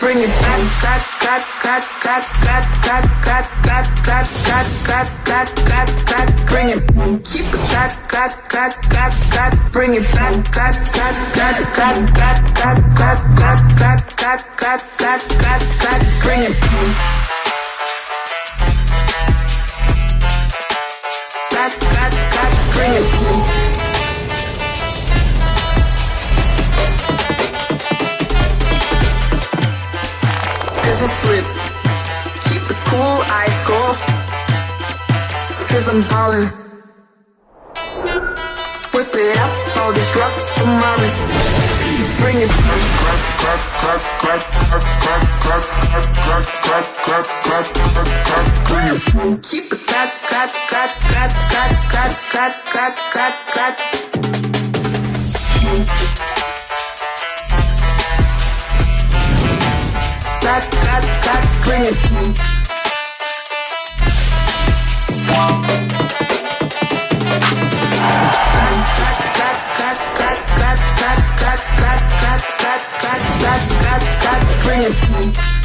bring it back, back, back, back, back, back, back, back, back, back, back, back, back, back, back, bring it, keep it back, back, back, back, back, bring it back, back, back, back, back, back, back, back, back, back, back, back, back, back, back, bring it. Back, back, back, bring it. Cause it's lit. Keep it cool, ice cold. Cause I'm ballin'. Whip it up, all these rocks on my wrist. Bring it. Keep it cut, cut, cut, cut, cut, cut, cut, cut, cut, cut. Cut, cut, cut, bring it. Bring it.